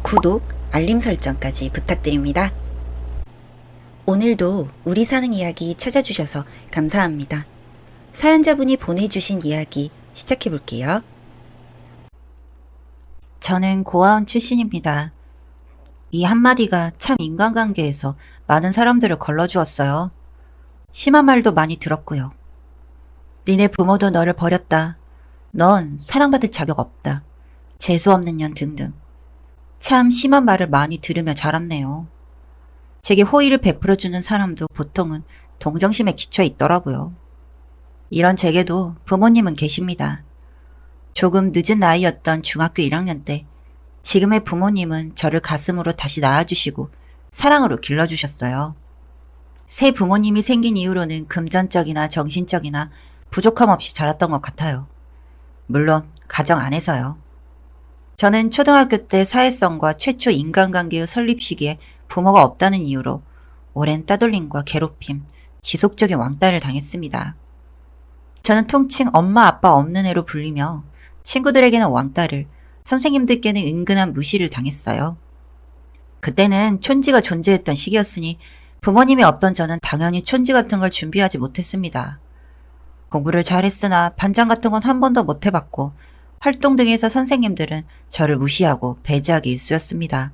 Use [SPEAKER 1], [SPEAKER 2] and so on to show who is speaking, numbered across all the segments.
[SPEAKER 1] 구독, 알림 설정까지 부탁드립니다. 오늘도 우리 사는 이야기 찾아주셔서 감사합니다. 사연자분이 보내주신 이야기 시작해볼게요. 저는 고아원 출신입니다. 이 한마디가 참 인간관계에서 많은 사람들을 걸러주었어요. 심한 말도 많이 들었고요. 니네 부모도 너를 버렸다. 넌 사랑받을 자격 없다. 재수없는 년 등등. 참 심한 말을 많이 들으며 자랐네요. 제게 호의를 베풀어주는 사람도 보통은 동정심에 기쳐 있더라고요. 이런 제게도 부모님은 계십니다. 조금 늦은 나이였던 중학교 1학년 때 지금의 부모님은 저를 가슴으로 다시 낳아주시고 사랑으로 길러주셨어요. 새 부모님이 생긴 이후로는 금전적이나 정신적이나 부족함 없이 자랐던 것 같아요. 물론 가정 안에서요. 저는 초등학교 때 사회성과 최초 인간관계의 설립 시기에 부모가 없다는 이유로 오랜 따돌림과 괴롭힘, 지속적인 왕따를 당했습니다. 저는 통칭 엄마 아빠 없는 애로 불리며 친구들에게는 왕따를, 선생님들께는 은근한 무시를 당했어요. 그때는 촌지가 존재했던 시기였으니 부모님이 없던 저는 당연히 촌지 같은 걸 준비하지 못했습니다. 공부를 잘했으나 반장 같은 건 한 번도 못 해봤고 활동 등에서 선생님들은 저를 무시하고 배제하기 일쑤였습니다.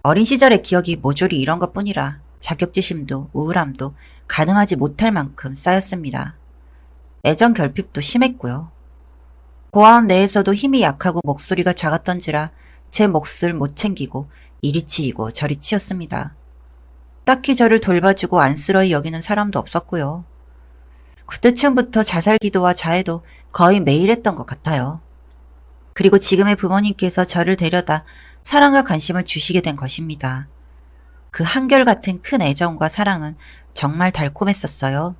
[SPEAKER 1] 어린 시절의 기억이 모조리 이런 것뿐이라 자격지심도 우울함도 가늠하지 못할 만큼 쌓였습니다. 애정 결핍도 심했고요. 고아원 내에서도 힘이 약하고 목소리가 작았던지라 제 몫을 못 챙기고 이리 치이고 저리 치였습니다. 딱히 저를 돌봐주고 안쓰러이 여기는 사람도 없었고요. 그때쯤부터 자살기도와 자해도 거의 매일 했던 것 같아요. 그리고 지금의 부모님께서 저를 데려다 사랑과 관심을 주시게 된 것입니다. 그 한결같은 큰 애정과 사랑은 정말 달콤했었어요.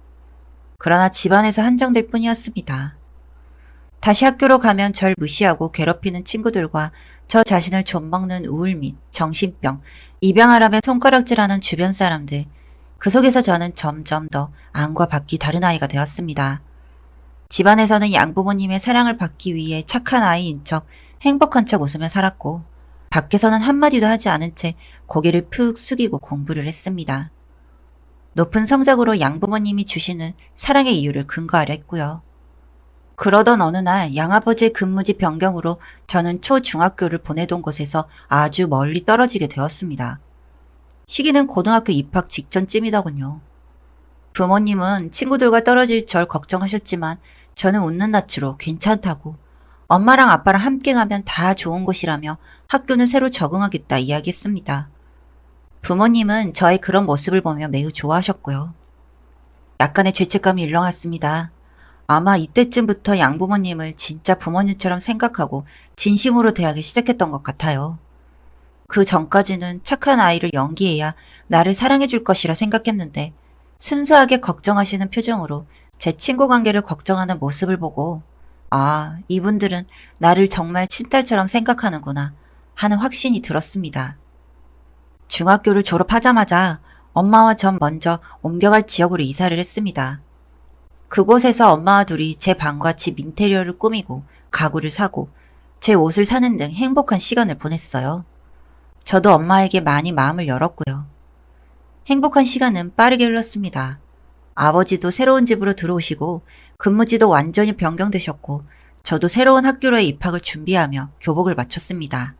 [SPEAKER 1] 그러나 집안에서 한정될 뿐이었습니다. 다시 학교로 가면 절 무시하고 괴롭히는 친구들과 저 자신을 좀먹는 우울 및 정신병, 입양하라며 손가락질하는 주변 사람들, 그 속에서 저는 점점 더 안과 밖이 다른 아이가 되었습니다. 집안에서는 양부모님의 사랑을 받기 위해 착한 아이인 척, 행복한 척 웃으며 살았고 밖에서는 한마디도 하지 않은 채 고개를 푹 숙이고 공부를 했습니다. 높은 성적으로 양부모님이 주시는 사랑의 이유를 근거하려 했고요. 그러던 어느 날 양아버지의 근무지 변경으로 저는 초중학교를 보내던 곳에서 아주 멀리 떨어지게 되었습니다. 시기는 고등학교 입학 직전쯤이더군요. 부모님은 친구들과 떨어질 절 걱정하셨지만 저는 웃는 낯으로 괜찮다고 엄마랑 아빠랑 함께 가면 다 좋은 곳이라며 학교는 새로 적응하겠다 이야기했습니다. 부모님은 저의 그런 모습을 보며 매우 좋아하셨고요. 약간의 죄책감이 일렁났습니다. 아마 이때쯤부터 양부모님을 진짜 부모님처럼 생각하고 진심으로 대하기 시작했던 것 같아요. 그 전까지는 착한 아이를 연기해야 나를 사랑해 줄 것이라 생각했는데 순수하게 걱정하시는 표정으로 제 친구 관계를 걱정하는 모습을 보고 아, 이분들은 나를 정말 친딸처럼 생각하는구나 하는 확신이 들었습니다. 중학교를 졸업하자마자 엄마와 전 먼저 옮겨갈 지역으로 이사를 했습니다. 그곳에서 엄마와 둘이 제 방과 집 인테리어를 꾸미고 가구를 사고 제 옷을 사는 등 행복한 시간을 보냈어요. 저도 엄마에게 많이 마음을 열었고요. 행복한 시간은 빠르게 흘렀습니다. 아버지도 새로운 집으로 들어오시고 근무지도 완전히 변경되셨고 저도 새로운 학교로의 입학을 준비하며 교복을 마쳤습니다.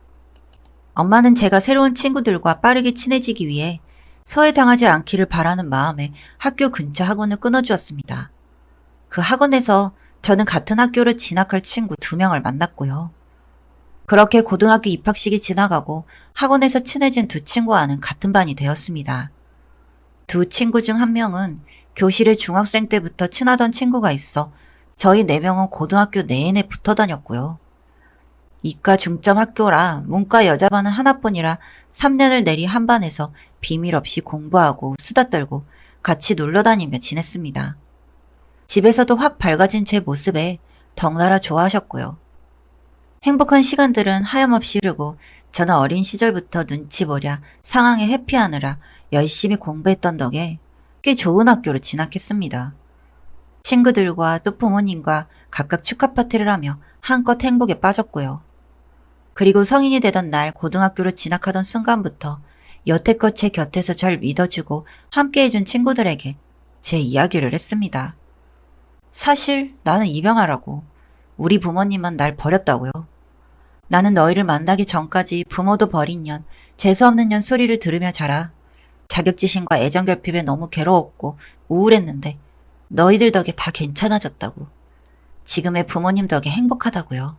[SPEAKER 1] 엄마는 제가 새로운 친구들과 빠르게 친해지기 위해 소외당하지 않기를 바라는 마음에 학교 근처 학원을 끊어주었습니다. 그 학원에서 저는 같은 학교를 진학할 친구 2명을 만났고요. 그렇게 고등학교 입학식이 지나가고 학원에서 친해진 2 친구와는 같은 반이 되었습니다. 2 친구 중 1명은 교실에 중학생 때부터 친하던 친구가 있어 저희 4명은 고등학교 내내 붙어 다녔고요. 이과 중점 학교라 문과 여자반은 하나뿐이라 3년을 내리 한 반에서 비밀 없이 공부하고 수다 떨고 같이 놀러 다니며 지냈습니다. 집에서도 확 밝아진 제 모습에 덩달아 좋아하셨고요. 행복한 시간들은 하염없이 흐르고 저는 어린 시절부터 눈치 보랴 상황에 회피하느라 열심히 공부했던 덕에 꽤 좋은 학교로 진학했습니다. 친구들과 또 부모님과 각각 축하 파티를 하며 한껏 행복에 빠졌고요. 그리고 성인이 되던 날 고등학교로 진학하던 순간부터 여태껏 제 곁에서 절 믿어주고 함께해준 친구들에게 제 이야기를 했습니다. 사실 나는 입양하라고. 우리 부모님은 날 버렸다고요. 나는 너희를 만나기 전까지 부모도 버린 년, 재수없는 년 소리를 들으며 자라. 자격지심과 애정결핍에 너무 괴로웠고 우울했는데 너희들 덕에 다 괜찮아졌다고. 지금의 부모님 덕에 행복하다고요.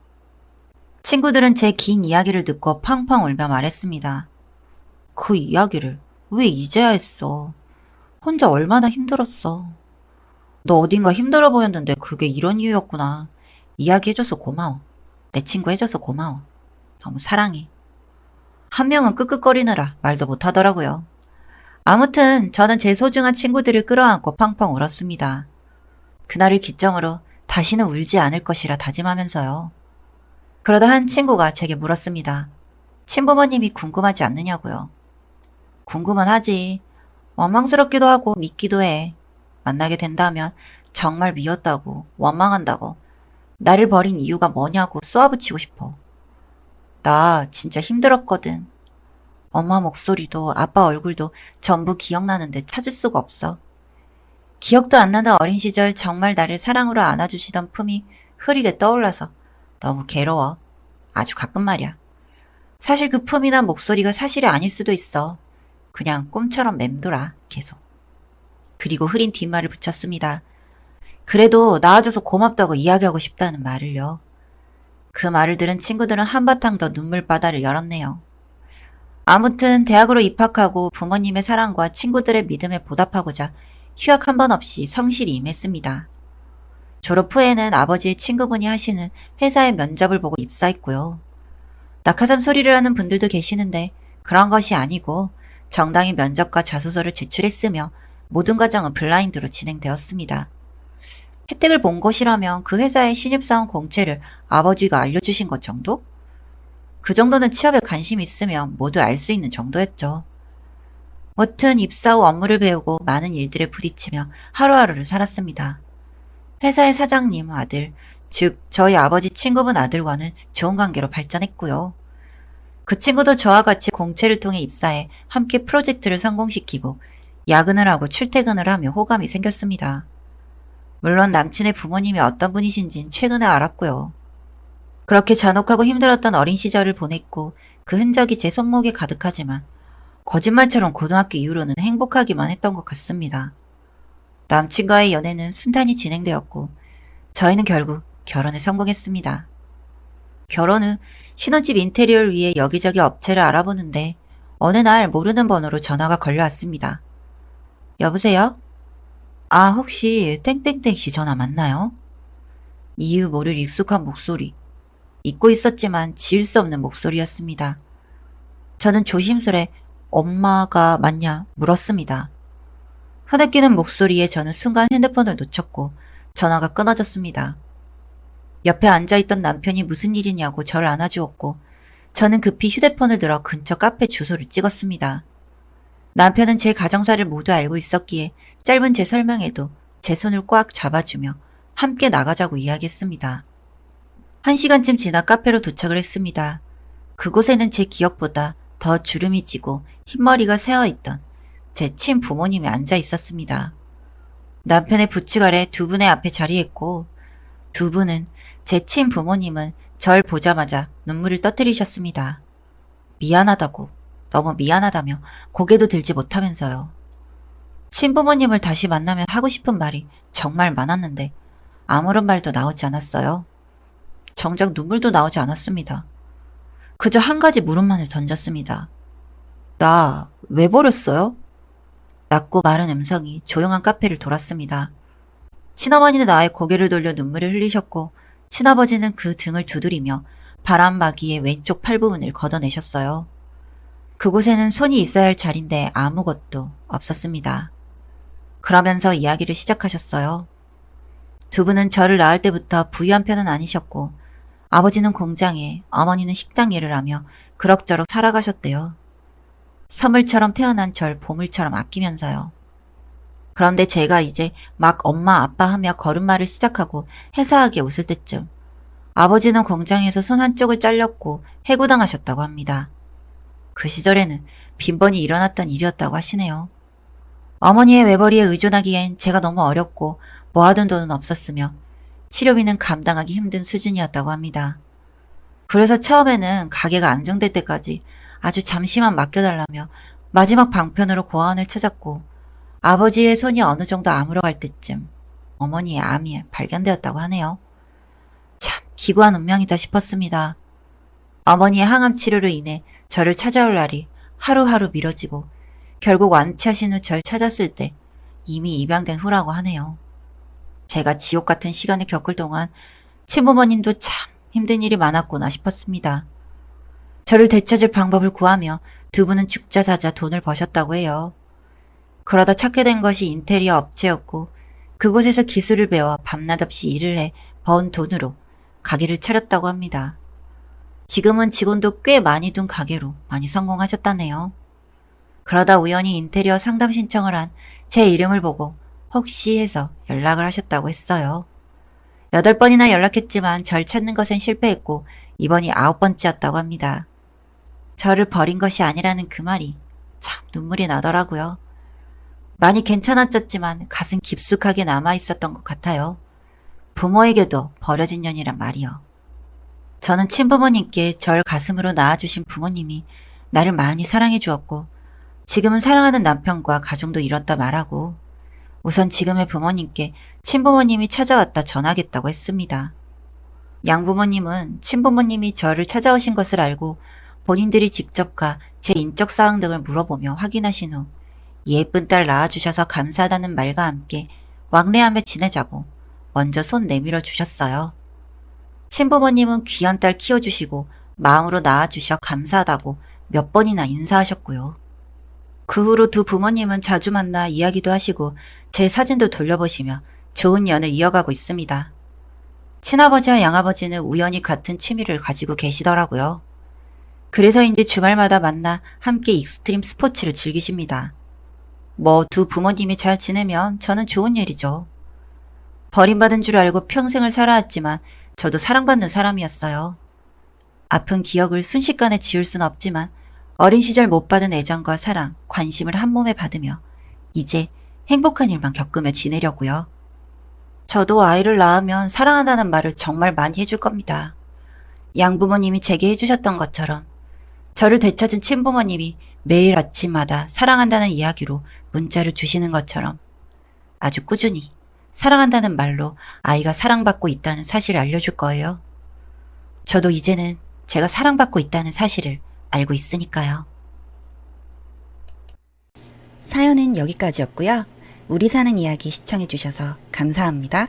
[SPEAKER 1] 친구들은 제 긴 이야기를 듣고 펑펑 울며 말했습니다. 그 이야기를 왜 이제야 했어? 혼자 얼마나 힘들었어. 너 어딘가 힘들어 보였는데 그게 이런 이유였구나. 이야기해줘서 고마워. 내 친구 해줘서 고마워. 너무 사랑해. 한 명은 끄끄거리느라 말도 못하더라고요. 아무튼 저는 제 소중한 친구들을 끌어안고 펑펑 울었습니다. 그날을 기점으로 다시는 울지 않을 것이라 다짐하면서요. 그러다 한 친구가 제게 물었습니다. 친부모님이 궁금하지 않느냐고요. 궁금은 하지. 원망스럽기도 하고 믿기도 해. 만나게 된다면 정말 미웠다고, 원망한다고, 나를 버린 이유가 뭐냐고 쏘아붙이고 싶어. 나 진짜 힘들었거든. 엄마 목소리도 아빠 얼굴도 전부 기억나는데 찾을 수가 없어. 기억도 안 나는 어린 시절 정말 나를 사랑으로 안아주시던 품이 흐리게 떠올라서 너무 괴로워. 아주 가끔 말이야. 사실 그 품이나 목소리가 사실이 아닐 수도 있어. 그냥 꿈처럼 맴돌아, 계속. 그리고 흐린 뒷말을 붙였습니다. 그래도 나아줘서 고맙다고 이야기하고 싶다는 말을요. 그 말을 들은 친구들은 한바탕 더 눈물바다를 열었네요. 아무튼 대학으로 입학하고 부모님의 사랑과 친구들의 믿음에 보답하고자 휴학 한 번 없이 성실히 임했습니다. 졸업 후에는 아버지의 친구분이 하시는 회사의 면접을 보고 입사했고요. 낙하산 소리를 하는 분들도 계시는데 그런 것이 아니고 정당히 면접과 자소서를 제출했으며 모든 과정은 블라인드로 진행되었습니다. 혜택을 본 것이라면 그 회사의 신입사원 공채를 아버지가 알려주신 것 정도? 그 정도는 취업에 관심이 있으면 모두 알 수 있는 정도였죠. 무튼 입사 후 업무를 배우고 많은 일들에 부딪히며 하루하루를 살았습니다. 회사의 사장님 아들, 즉 저희 아버지 친구분 아들과는 좋은 관계로 발전했고요. 그 친구도 저와 같이 공채를 통해 입사해 함께 프로젝트를 성공시키고 야근을 하고 출퇴근을 하며 호감이 생겼습니다. 물론 남친의 부모님이 어떤 분이신진 최근에 알았고요. 그렇게 잔혹하고 힘들었던 어린 시절을 보냈고 그 흔적이 제 손목에 가득하지만 거짓말처럼 고등학교 이후로는 행복하기만 했던 것 같습니다. 남친과의 연애는 순탄히 진행되었고 저희는 결국 결혼에 성공했습니다. 결혼 후 신혼집 인테리어를 위해 여기저기 업체를 알아보는데 어느 날 모르는 번호로 전화가 걸려왔습니다. 여보세요? 아, 혹시 땡땡땡씨 전화 맞나요? 이유 모를 익숙한 목소리. 잊고 있었지만 지울 수 없는 목소리였습니다. 저는 조심스레 엄마가 맞냐 물었습니다. 흐느끼는 목소리에 저는 순간 핸드폰을 놓쳤고 전화가 끊어졌습니다. 옆에 앉아있던 남편이 무슨 일이냐고 저를 안아주었고 저는 급히 휴대폰을 들어 근처 카페 주소를 찍었습니다. 남편은 제 가정사를 모두 알고 있었기에 짧은 제 설명에도 제 손을 꽉 잡아주며 함께 나가자고 이야기했습니다. 1시간쯤 지나 카페로 도착을 했습니다. 그곳에는 제 기억보다 더 주름이 지고 흰머리가 새어있던 제 친부모님이 앉아 있었습니다. 남편의 부축 아래 두 분의 앞에 자리했고 두 분은 제 친부모님은 절 보자마자 눈물을 터뜨리셨습니다. 미안하다고, 너무 미안하다며 고개도 들지 못하면서요. 친부모님을 다시 만나면 하고 싶은 말이 정말 많았는데 아무런 말도 나오지 않았어요. 정작 눈물도 나오지 않았습니다. 그저 한 가지 물음만을 던졌습니다. 나 왜 버렸어요? 낮고 마른 음성이 조용한 카페를 돌았습니다. 친어머니는 나의 고개를 돌려 눈물을 흘리셨고 친아버지는 그 등을 두드리며 바람막이의 왼쪽 팔 부분을 걷어내셨어요. 그곳에는 손이 있어야 할 자리인데 아무것도 없었습니다. 그러면서 이야기를 시작하셨어요. 두 분은 저를 낳을 때부터 부유한 편은 아니셨고 아버지는 공장에, 어머니는 식당 일을 하며 그럭저럭 살아가셨대요. 선물처럼 태어난 절 보물처럼 아끼면서요. 그런데 제가 이제 막 엄마 아빠 하며 걸음마를 시작하고 해사하게 웃을 때쯤 아버지는 공장에서 손 한쪽을 잘렸고 해고당하셨다고 합니다. 그 시절에는 빈번히 일어났던 일이었다고 하시네요. 어머니의 외벌이에 의존하기엔 제가 너무 어렸고 모아둔 돈은 없었으며 치료비는 감당하기 힘든 수준이었다고 합니다. 그래서 처음에는 가게가 안정될 때까지 아주 잠시만 맡겨달라며 마지막 방편으로 고아원을 찾았고 아버지의 손이 어느 정도 아물어갈 때쯤 어머니의 암이 발견되었다고 하네요. 참 기구한 운명이다 싶었습니다. 어머니의 항암 치료로 인해 저를 찾아올 날이 하루하루 미뤄지고 결국 완치하신 후 절 찾았을 때 이미 입양된 후라고 하네요. 제가 지옥 같은 시간을 겪을 동안 친부모님도 참 힘든 일이 많았구나 싶었습니다. 저를 되찾을 방법을 구하며 두 분은 죽자사자 돈을 버셨다고 해요. 그러다 찾게 된 것이 인테리어 업체였고 그곳에서 기술을 배워 밤낮 없이 일을 해 번 돈으로 가게를 차렸다고 합니다. 지금은 직원도 꽤 많이 둔 가게로 많이 성공하셨다네요. 그러다 우연히 인테리어 상담 신청을 한 제 이름을 보고 혹시 해서 연락을 하셨다고 했어요. 8번이나 연락했지만 절 찾는 것엔 실패했고 이번이 9번째였다고 합니다. 저를 버린 것이 아니라는 그 말이 참 눈물이 나더라고요. 많이 괜찮아졌지만 가슴 깊숙하게 남아있었던 것 같아요. 부모에게도 버려진 년이란 말이요. 저는 친부모님께 절 가슴으로 낳아주신 부모님이 나를 많이 사랑해 주었고 지금은 사랑하는 남편과 가정도 잃었다 말하고 우선 지금의 부모님께 친부모님이 찾아왔다 전하겠다고 했습니다. 양부모님은 친부모님이 저를 찾아오신 것을 알고 본인들이 직접 가 제 인적 사항 등을 물어보며 확인하신 후 예쁜 딸 낳아주셔서 감사하다는 말과 함께 왕래하며 지내자고 먼저 손 내밀어 주셨어요. 친부모님은 귀한 딸 키워주시고 마음으로 낳아주셔 감사하다고 몇 번이나 인사하셨고요. 그 후로 두 부모님은 자주 만나 이야기도 하시고 제 사진도 돌려보시며 좋은 연을 이어가고 있습니다. 친아버지와 양아버지는 우연히 같은 취미를 가지고 계시더라고요. 그래서인지 주말마다 만나 함께 익스트림 스포츠를 즐기십니다. 뭐 두 부모님이 잘 지내면 저는 좋은 일이죠. 버림받은 줄 알고 평생을 살아왔지만 저도 사랑받는 사람이었어요. 아픈 기억을 순식간에 지울 순 없지만 어린 시절 못 받은 애정과 사랑, 관심을 한 몸에 받으며 이제 행복한 일만 겪으며 지내려고요. 저도 아이를 낳으면 사랑한다는 말을 정말 많이 해줄 겁니다. 양부모님이 제게 해주셨던 것처럼 저를 되찾은 친부모님이 매일 아침마다 사랑한다는 이야기로 문자를 주시는 것처럼 아주 꾸준히 사랑한다는 말로 아이가 사랑받고 있다는 사실을 알려줄 거예요. 저도 이제는 제가 사랑받고 있다는 사실을 알고 있으니까요. 사연은 여기까지였고요. 우리 사는 이야기 시청해주셔서 감사합니다.